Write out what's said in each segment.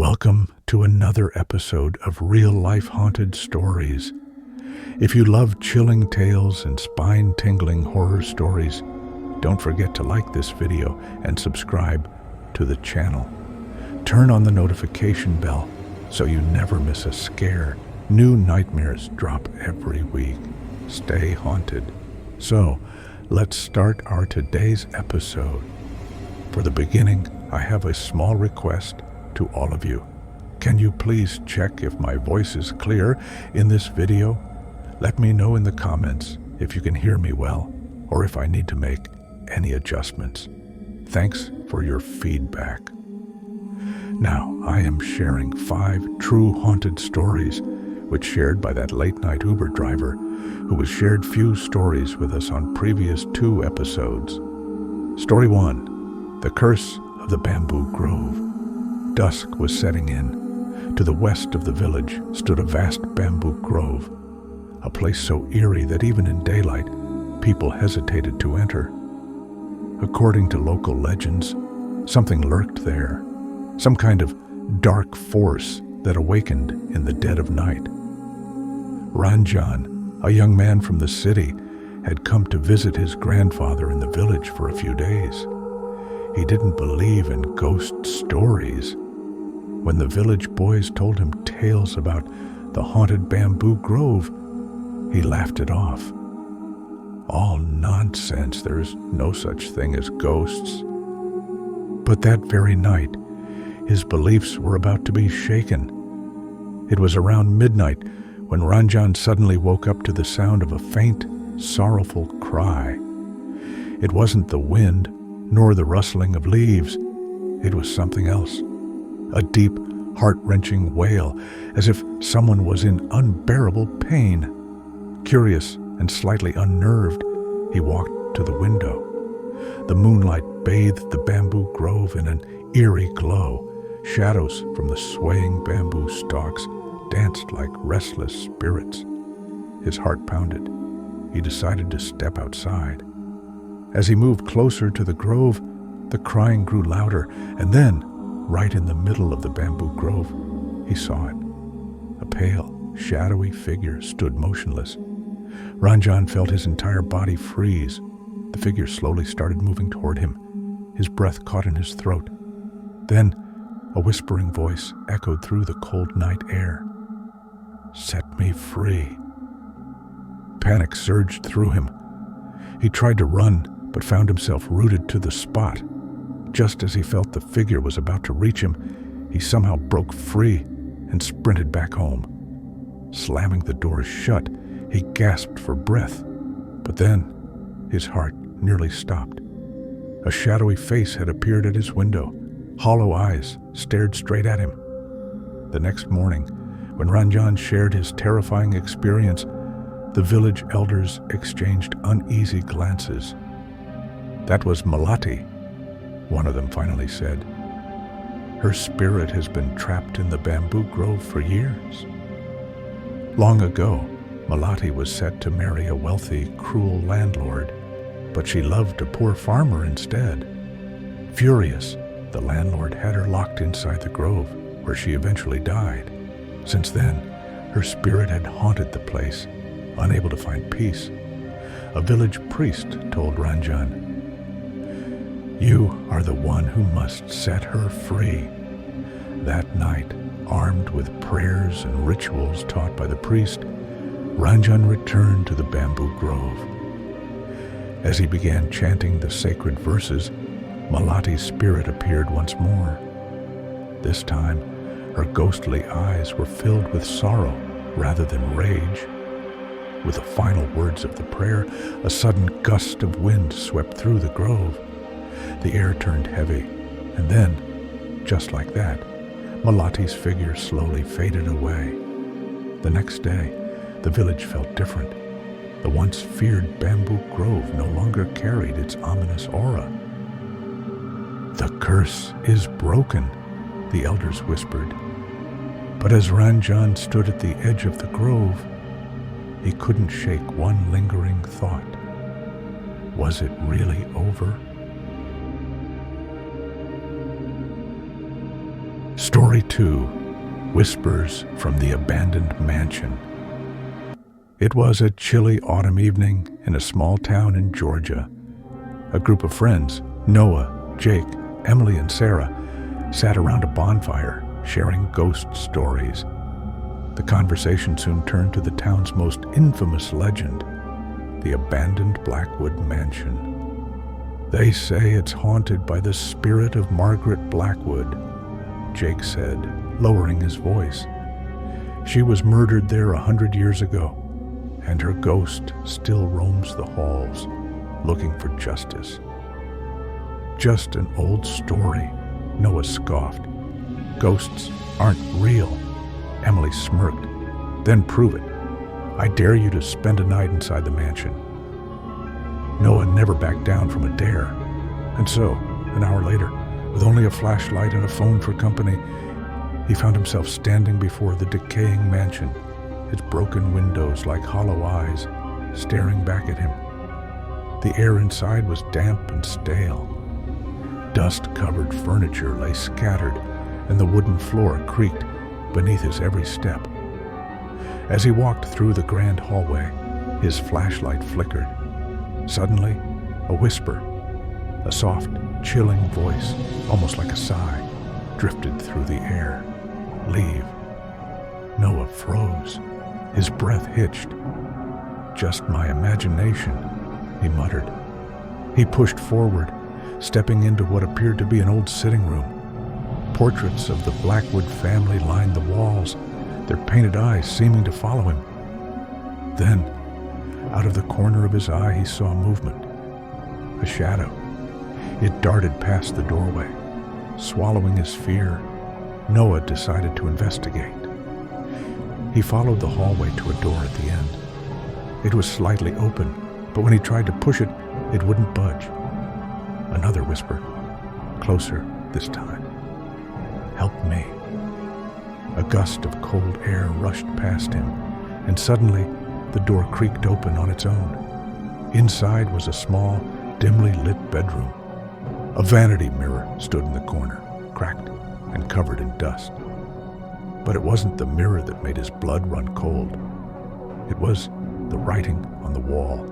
Welcome to another episode of real-life haunted stories. If you love chilling tales and spine-tingling horror stories, don't forget to like this video and subscribe to the channel. Turn on the notification bell so you never miss a scare. New nightmares drop every week. Stay haunted. So, let's start our today's episode. For the beginning, I have a small request to all of you. Can you please check if my voice is clear in this video? Let me know in the comments if you can hear me well or if I need to make any adjustments. Thanks for your feedback. Now, I am sharing 5 true haunted stories, which shared by that late-night Uber driver who has shared few stories with us on previous 2 episodes. Story 1, The Curse of the Bamboo Grove. Dusk was setting in. To the west of the village stood a vast bamboo grove, a place so eerie that even in daylight, people hesitated to enter. According to local legends, something lurked there, some kind of dark force that awakened in the dead of night. Ranjan, a young man from the city, had come to visit his grandfather in the village for a few days. He didn't believe in ghost stories. When the village boys told him tales about the haunted bamboo grove, he laughed it off. All nonsense, there's no such thing as ghosts. But that very night, his beliefs were about to be shaken. It was around midnight when Ranjan suddenly woke up to the sound of a faint, sorrowful cry. It wasn't the wind, nor the rustling of leaves. It was something else. A deep, heart-wrenching wail, as if someone was in unbearable pain. Curious and slightly unnerved, he walked to the window. The moonlight bathed the bamboo grove in an eerie glow. Shadows from the swaying bamboo stalks danced like restless spirits. His heart pounded. He decided to step outside. As he moved closer to the grove, the crying grew louder, and then, right in the middle of the bamboo grove, he saw it. A pale, shadowy figure stood motionless. Ranjan felt his entire body freeze. The figure slowly started moving toward him. His breath caught in his throat. Then, a whispering voice echoed through the cold night air. "Set me free." Panic surged through him. He tried to run, but found himself rooted to the spot. Just as he felt the figure was about to reach him, he somehow broke free and sprinted back home. Slamming the doors shut, he gasped for breath. But then, his heart nearly stopped. A shadowy face had appeared at his window. Hollow eyes stared straight at him. The next morning, when Ranjan shared his terrifying experience, the village elders exchanged uneasy glances. "That was Malati," one of them finally said. "Her spirit has been trapped in the bamboo grove for years." Long ago, Malati was set to marry a wealthy, cruel landlord, but she loved a poor farmer instead. Furious, the landlord had her locked inside the grove, where she eventually died. Since then, her spirit had haunted the place, unable to find peace. A village priest told Ranjan, "You are the one who must set her free." That night, armed with prayers and rituals taught by the priest, Ranjan returned to the bamboo grove. As he began chanting the sacred verses, Malati's spirit appeared once more. This time, her ghostly eyes were filled with sorrow rather than rage. With the final words of the prayer, a sudden gust of wind swept through the grove. The air turned heavy, and then, just like that, Malati's figure slowly faded away. The next day, the village felt different. The once feared bamboo grove no longer carried its ominous aura. "The curse is broken," the elders whispered. But as Ranjan stood at the edge of the grove, he couldn't shake one lingering thought. Was it really over? Story 2, Whispers from the Abandoned Mansion. It was a chilly autumn evening in a small town in Georgia. A group of friends, Noah, Jake, Emily, and Sarah, sat around a bonfire, sharing ghost stories. The conversation soon turned to the town's most infamous legend, the abandoned Blackwood Mansion. They say it's haunted by the spirit of Margaret Blackwood, Jake said, lowering his voice. She was murdered there 100 years ago, and her ghost still roams the halls, looking for justice. Just an old story, Noah scoffed. Ghosts aren't real. Emily smirked. Then prove it. I dare you to spend a night inside the mansion. Noah never backed down from a dare. And so, an hour later, with only a flashlight and a phone for company, he found himself standing before the decaying mansion, its broken windows like hollow eyes staring back at him. The air inside was damp and stale. Dust-covered furniture lay scattered, and the wooden floor creaked beneath his every step. As he walked through the grand hallway, his flashlight flickered. Suddenly, a whisper, a soft, chilling voice, almost like a sigh, drifted through the air. Leave. Noah froze. His breath hitched. Just my imagination, he muttered. He pushed forward, stepping into what appeared to be an old sitting room. Portraits of the Blackwood family lined the walls, their painted eyes seeming to follow him. Then, out of the corner of his eye, he saw movement. A shadow. It darted past the doorway. Swallowing his fear, Noah decided to investigate. He followed the hallway to a door at the end. It was slightly open, but when he tried to push it, it wouldn't budge. Another whisper, closer this time. Help me. A gust of cold air rushed past him, and suddenly the door creaked open on its own. Inside was a small, dimly lit bedroom. A vanity mirror stood in the corner, cracked and covered in dust. But it wasn't the mirror that made his blood run cold. It was the writing on the wall.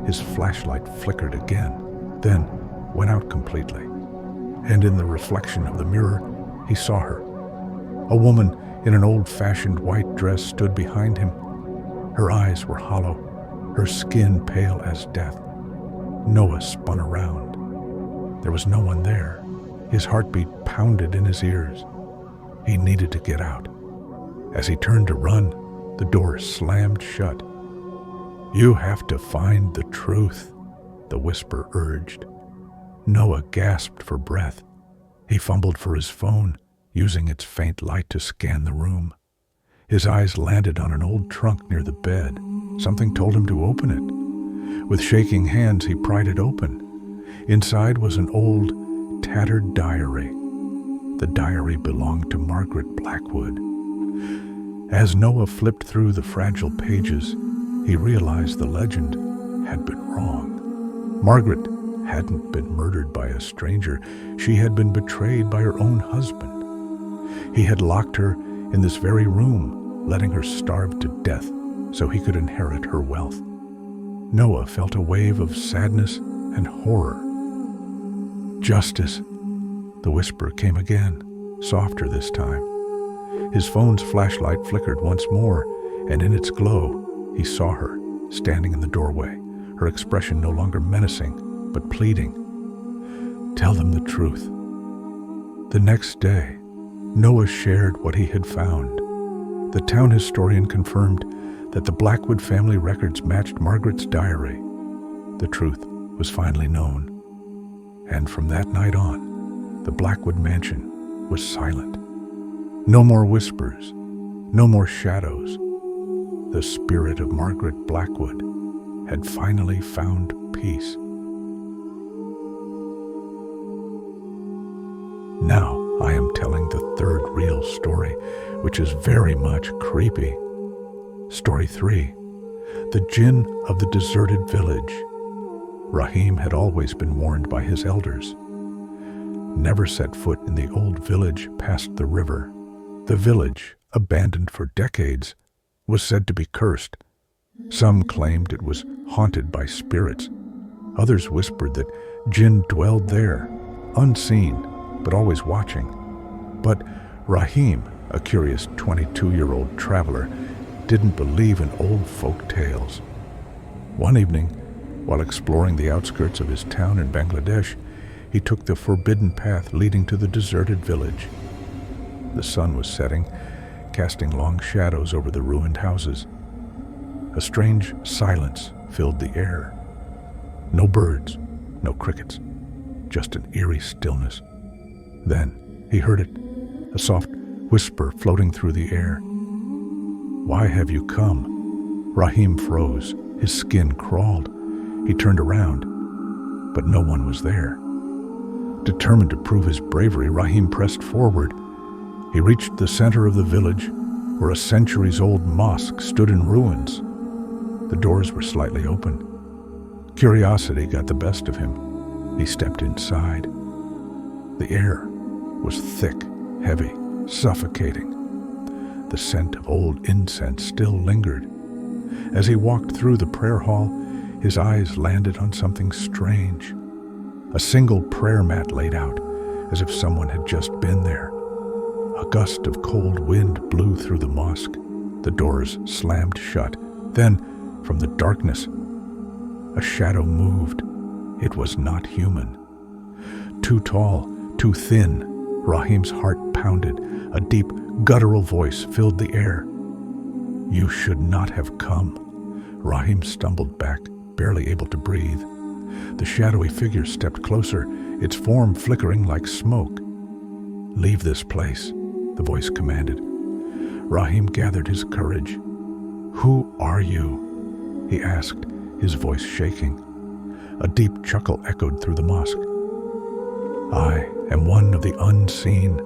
His flashlight flickered again, then went out completely. And in the reflection of the mirror, he saw her. A woman in an old-fashioned white dress stood behind him. Her eyes were hollow, her skin pale as death. Noah spun around. There was no one there. His heartbeat pounded in his ears. He needed to get out. As he turned to run, the door slammed shut. You have to find the truth, the whisper urged. Noah gasped for breath. He fumbled for his phone, using its faint light to scan the room. His eyes landed on an old trunk near the bed. Something told him to open it. With shaking hands, he pried it open. Inside was an old, tattered diary. The diary belonged to Margaret Blackwood. As Noah flipped through the fragile pages, he realized the legend had been wrong. Margaret hadn't been murdered by a stranger. She had been betrayed by her own husband. He had locked her in this very room, letting her starve to death so he could inherit her wealth. Noah felt a wave of sadness and horror. Justice, the whisper came again, softer this time. His phone's flashlight flickered once more, and in its glow, he saw her, standing in the doorway, her expression no longer menacing, but pleading. Tell them the truth. The next day, Noah shared what he had found. The town historian confirmed that the Blackwood family records matched Margaret's diary. The truth was finally known. And from that night on, the Blackwood mansion was silent. No more whispers, no more shadows. The spirit of Margaret Blackwood had finally found peace. Now I am telling the third real story, which is very much creepy. Story 3, The Jinn of the Deserted Village. Rahim had always been warned by his elders. never set foot in the old village past the river. The village, abandoned for decades, was said to be cursed. Some claimed it was haunted by spirits. Others whispered that jinn dwelled there, unseen, but always watching. But Rahim, a curious 22-year-old traveler, didn't believe in old folk tales. One evening, while exploring the outskirts of his town in Bangladesh, he took the forbidden path leading to the deserted village. The sun was setting, casting long shadows over the ruined houses. A strange silence filled the air. No birds, no crickets, just an eerie stillness. Then he heard it, a soft whisper floating through the air. "Why have you come?" Rahim froze. His skin crawled. He turned around, but no one was there. Determined to prove his bravery, Rahim pressed forward. He reached the center of the village, where a centuries-old mosque stood in ruins. The doors were slightly open. Curiosity got the best of him. He stepped inside. The air was thick, heavy, suffocating. The scent of old incense still lingered. As he walked through the prayer hall, his eyes landed on something strange. A single prayer mat laid out, as if someone had just been there. A gust of cold wind blew through the mosque. The doors slammed shut. Then, from the darkness, a shadow moved. It was not human. Too tall, too thin, Rahim's heart pounded. A deep, guttural voice filled the air. "You should not have come." Rahim stumbled back, barely able to breathe. The shadowy figure stepped closer, its form flickering like smoke. "Leave this place," the voice commanded. Rahim gathered his courage. "Who are you?" he asked, his voice shaking. A deep chuckle echoed through the mosque. "I am one of the unseen.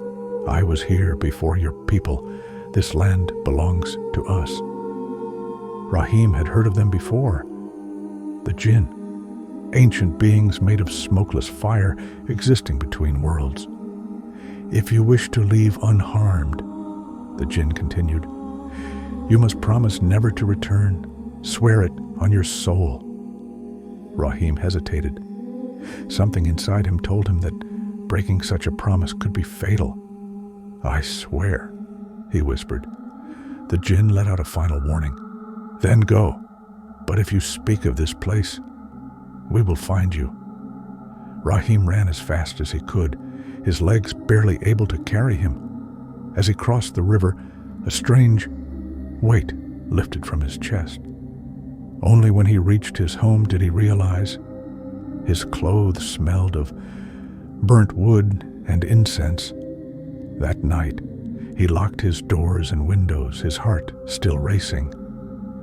I was here before your people. This land belongs to us." Rahim had heard of them before. The jinn, ancient beings made of smokeless fire existing between worlds. "If you wish to leave unharmed," the jinn continued, "you must promise never to return. Swear it on your soul." Rahim hesitated. Something inside him told him that breaking such a promise could be fatal. "I swear," he whispered. The jinn let out a final warning. "Then go. But if you speak of this place, we will find you." Rahim ran as fast as he could, his legs barely able to carry him. As he crossed the river, a strange weight lifted from his chest. Only when he reached his home did he realize his clothes smelled of burnt wood and incense. That night, he locked his doors and windows, his heart still racing.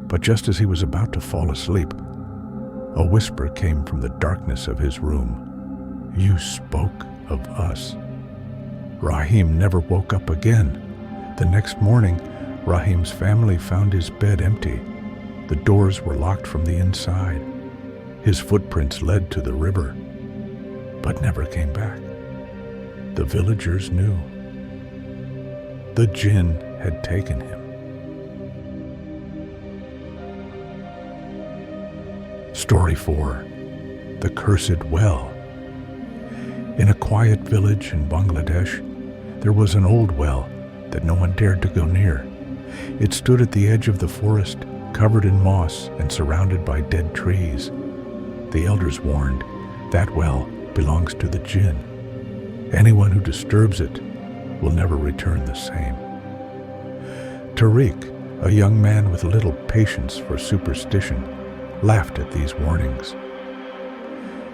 But just as he was about to fall asleep, a whisper came from the darkness of his room. "You spoke of us." Rahim never woke up again. The next morning, Rahim's family found his bed empty. The doors were locked from the inside. His footprints led to the river, but never came back. The villagers knew. The jinn had taken him. Story 4. The Cursed Well. In a quiet village in Bangladesh, there was an old well that no one dared to go near. It stood at the edge of the forest, covered in moss and surrounded by dead trees. The elders warned, that well belongs to the jinn. Anyone who disturbs it will never return the same. Tariq, a young man with little patience for superstition, laughed at these warnings.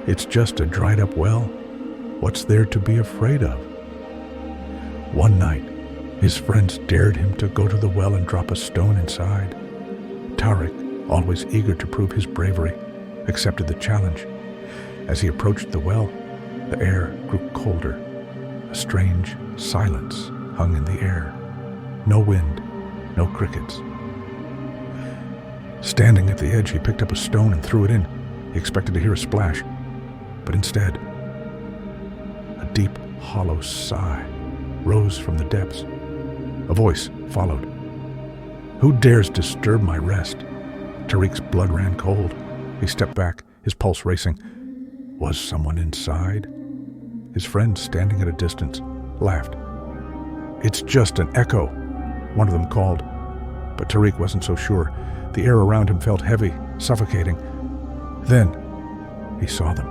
"It's just a dried-up well. What's there to be afraid of?" One night, his friends dared him to go to the well and drop a stone inside. Tariq, always eager to prove his bravery, accepted the challenge. As he approached the well, the air grew colder. A strange silence hung in the air. No wind, no crickets. Standing at the edge, he picked up a stone and threw it in. He expected to hear a splash, but instead, a deep, hollow sigh rose from the depths. A voice followed. "Who dares disturb my rest?" Tariq's blood ran cold. He stepped back, his pulse racing. Was someone inside? His friend, standing at a distance, laughed. "It's just an echo," one of them called. But Tariq wasn't so sure. The air around him felt heavy, suffocating. Then he saw them.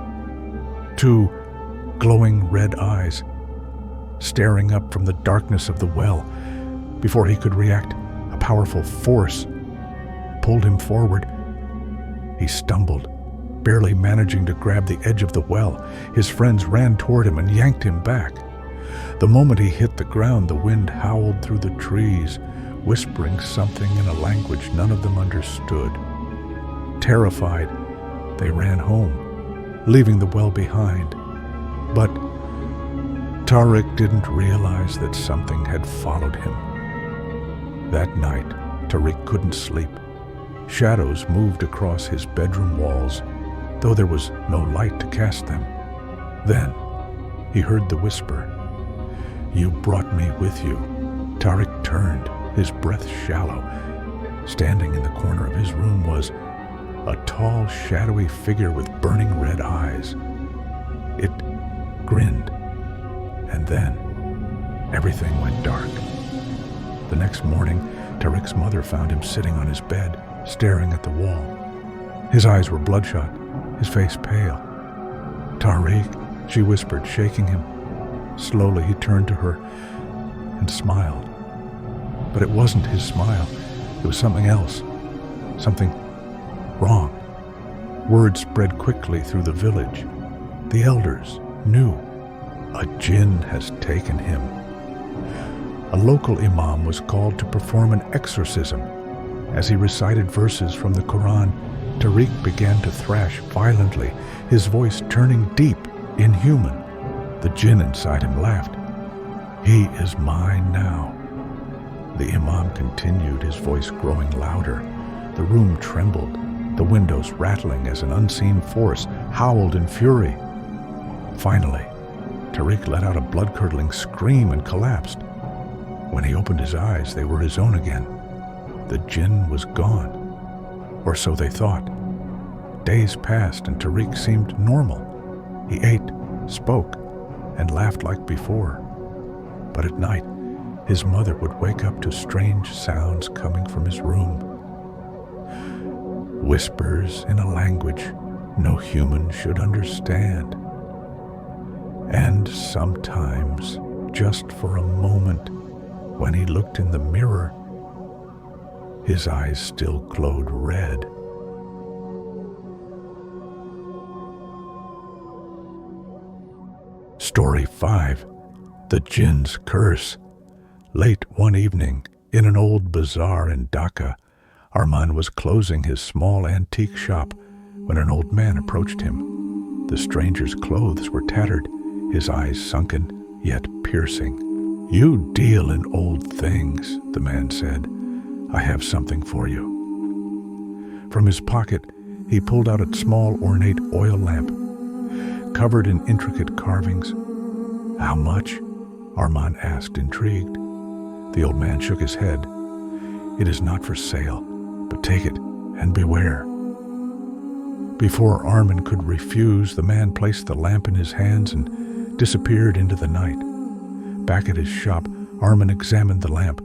Two glowing red eyes, staring up from the darkness of the well. Before he could react, a powerful force pulled him forward. He stumbled, barely managing to grab the edge of the well. His friends ran toward him and yanked him back. The moment he hit the ground, the wind howled through the trees, whispering something in a language none of them understood. Terrified, they ran home, leaving the well behind. But Tariq didn't realize that something had followed him. That night, Tariq couldn't sleep. Shadows moved across his bedroom walls, though there was no light to cast them. Then he heard the whisper, "You brought me with you." Tariq turned, his breath shallow. Standing in the corner of his room was a tall, shadowy figure with burning red eyes. It grinned, and then everything went dark. The next morning, Tariq's mother found him sitting on his bed, staring at the wall. His eyes were bloodshot, his face pale. "Tariq," she whispered, shaking him. Slowly he turned to her and smiled. But it wasn't his smile. It was something else. Something wrong. Word spread quickly through the village. The elders knew. A jinn has taken him. A local imam was called to perform an exorcism. As he recited verses from the Quran, Tariq began to thrash violently, his voice turning deep, inhuman. The jinn inside him laughed. "He is mine now." The imam continued, his voice growing louder. The room trembled, the windows rattling as an unseen force howled in fury. Finally, Tariq let out a blood-curdling scream and collapsed. When he opened his eyes, they were his own again. The jinn was gone, or so they thought. Days passed and Tariq seemed normal. He ate, spoke, and laughed like before. But at night, his mother would wake up to strange sounds coming from his room. Whispers in a language no human should understand. And sometimes, just for a moment, when he looked in the mirror, his eyes still glowed red. Story 5. The Jinn's Curse. Late one evening, in an old bazaar in Dhaka, Arman was closing his small antique shop when an old man approached him. The stranger's clothes were tattered, his eyes sunken, yet piercing. "You deal in old things," the man said. "I have something for you." From his pocket, he pulled out a small ornate oil lamp, covered in intricate carvings. "How much?" Arman asked, intrigued. The old man shook his head. "It is not for sale, but take it and beware." Before Arman could refuse, the man placed the lamp in his hands and disappeared into the night. Back at his shop, Arman examined the lamp.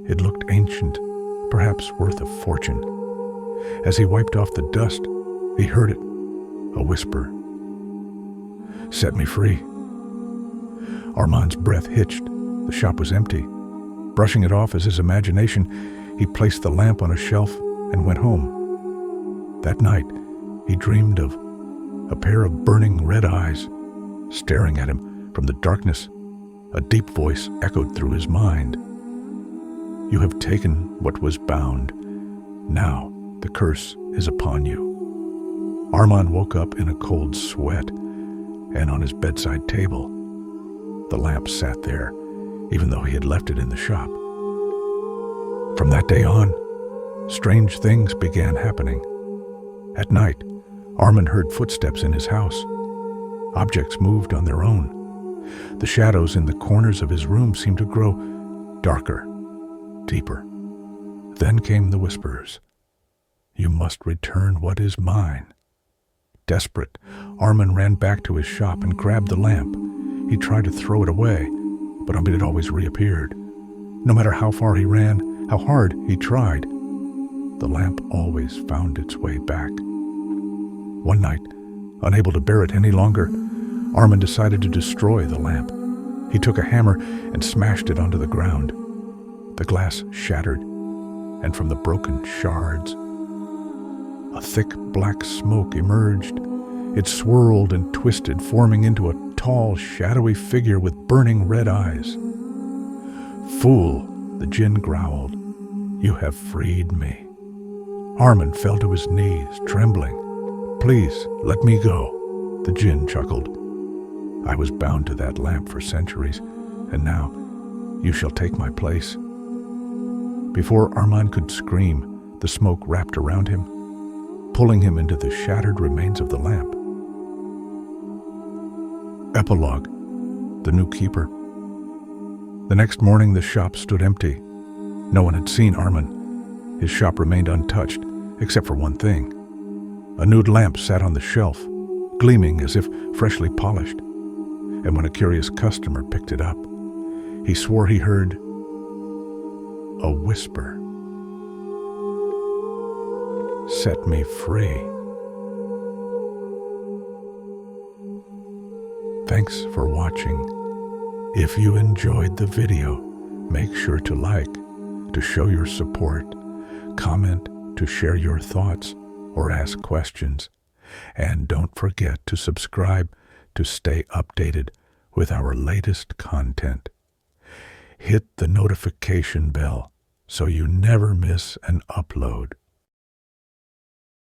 It looked ancient, perhaps worth a fortune. As he wiped off the dust, he heard it, a whisper. "Set me free." Arman's breath hitched. The shop was empty. Brushing it off as his imagination, he placed the lamp on a shelf and went home. That night, he dreamed of a pair of burning red eyes staring at him from the darkness. A deep voice echoed through his mind. "You have taken what was bound. Now the curse is upon you." Arman woke up in a cold sweat, and on his bedside table, the lamp sat there, even though he had left it in the shop. From that day on, strange things began happening. At night, Arman heard footsteps in his house. Objects moved on their own. The shadows in the corners of his room seemed to grow darker, deeper. Then came the whispers. "You must return what is mine." Desperate, Armin ran back to his shop and grabbed the lamp. He tried to throw it away, but it always reappeared. No matter how far he ran, how hard he tried, the lamp always found its way back. One night, unable to bear it any longer, Armin decided to destroy the lamp. He took a hammer and smashed it onto the ground. The glass shattered, and from the broken shards, a thick black smoke emerged. It swirled and twisted, forming into a tall, shadowy figure with burning red eyes. "Fool," the djinn growled, "you have freed me." Armin fell to his knees, trembling. "Please, let me go," the djinn chuckled. "I was bound to that lamp for centuries, and now you shall take my place." Before Armin could scream, the smoke wrapped around him, pulling him into the shattered remains of the lamp. Epilogue: The New Keeper. The next morning the shop stood empty. No one had seen Armin. His shop remained untouched, except for one thing. A nude lamp sat on the shelf, gleaming as if freshly polished. And when a curious customer picked it up, he swore he heard a whisper. "Set me free." Thanks for watching. If you enjoyed the video, make sure to like, to show your support, comment to share your thoughts or ask questions, and don't forget to subscribe to stay updated with our latest content. Hit the notification bell so you never miss an upload.